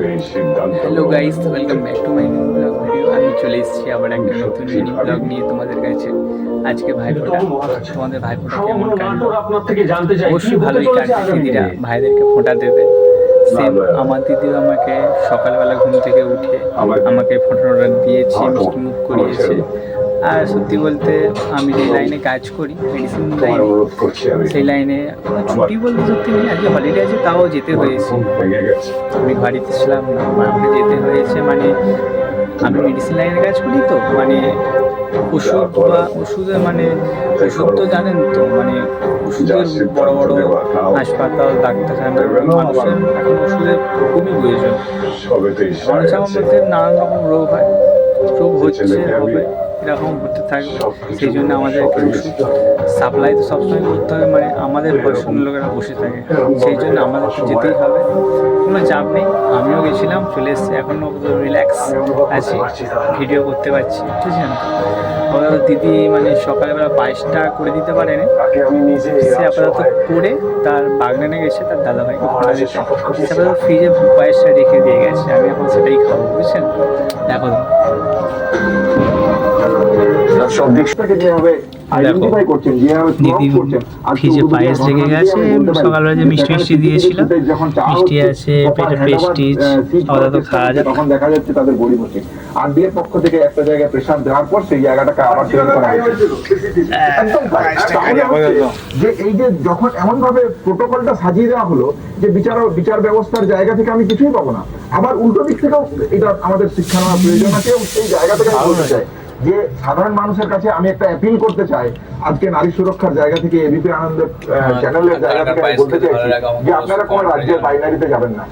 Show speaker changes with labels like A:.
A: Hello guys, welcome back to my new blog video. আমি চলে এসেছি আবার একটা নতুন মিনি ব্লগ নিয়ে তোমাদের কাছে। আজকে ভাইফোঁটা, তোমাদের ভাইফোঁটা কেমন কাটলো? অবশ্যই ভালোই কাটবে। দিদিরা ভাইদেরকে ফোঁটা দেবে। সেম আমার দিদিও আমাকে সকালবেলা ঘুম থেকে উঠে আমাকে ফোঁটা দিয়েছে, মিষ্টি মুখ করিয়েছে। আর সত্যি বলতে আমি যে লাইনে কাজ করি, মেডিসিন লাইনে, সেই লাইনে ছুটি বলতে সত্যি নেই, আজকে হলিডে আছে তাও যেতে হয়েছে। আমি বাড়িতে ছিলাম না, আমাকে যেতে হয়েছে। মানে আমি মেডিসিন লাইনে কাজ করি তো, মানে ওষুধ বা ওষুধের মানে ওষুধ তো জানেন তো, মানে ওষুধের বড় বড় হাসপাতাল, ডাক্তারখানা, মানুষের এখন ওষুধের খুবই প্রয়োজন। মানুষ আমার মধ্যে নানান রকম রোগ হয়, রোগ হচ্ছে, হবে, এরকম হতে থাকবে। সেই জন্য আমাদেরকে ওষুধ সাপ্লাই তো সবসময় করতে হবে। মানে আমাদের বয়সের লোকেরা বসে থাকে, সেই জন্য আমাদেরকে যেতেই হবে। কোনো চাপ নেই, আমিও গেছিলাম, চলে এসেছি। এখনও রিল্যাক্স আছি, ভিডিও করতে পারছি, বুঝছেন। আপাতত দিদি মানে সকালবেলা পায়েসটা করে দিতে পারেনি, সে আপাতত করে তার বাগনানে গেছে তার দাদাভাইকে ফোঁটা দিতে। সে আপাতত ফ্রিজে পায়েসটা রেখে দিয়ে গেছে, আমি এখন সেটাই খাবো, বুঝছেন। দেখো দেখো দিদি ফ্রিজে পায়েস রেখে গেছে। সকালবেলা যে মিষ্টি মিষ্টি দিয়েছিল, মিষ্টি আছে, পেটে প্রেস্টিজ, আপাতত খাওয়া যাক।
B: তখন দেখা যাচ্ছে তাদের গরিব হচ্ছে। আর বিয়ের পক্ষ থেকে একটা জায়গায় প্রেশার দেওয়ার পর সেই জায়গাটাকে আবার চেঞ্জ করা হয়েছে। যে এই যে যখন এমন ভাবে প্রোটোকলটা সাজিয়ে দেওয়া হলো যে বিচার ব্যবস্থার জায়গা থেকে আমি কিছুই পাবো না, আবার উল্টো দিক থেকেও এটা আমাদের শিক্ষা নেওয়ার প্রয়োজন আছে। সেই জায়গা থেকে আমি বলতে চাই যে সাধারণ মানুষের কাছে আমি একটা অ্যাপিল করতে চাই, আজকে নারী সুরক্ষার জায়গা থেকে, এবিপি আনন্দের চ্যানেলের জায়গা থেকে বলতে চাইছি যে আপনারা কোনো রাজ্যের বাইনারিতে যাবেন না।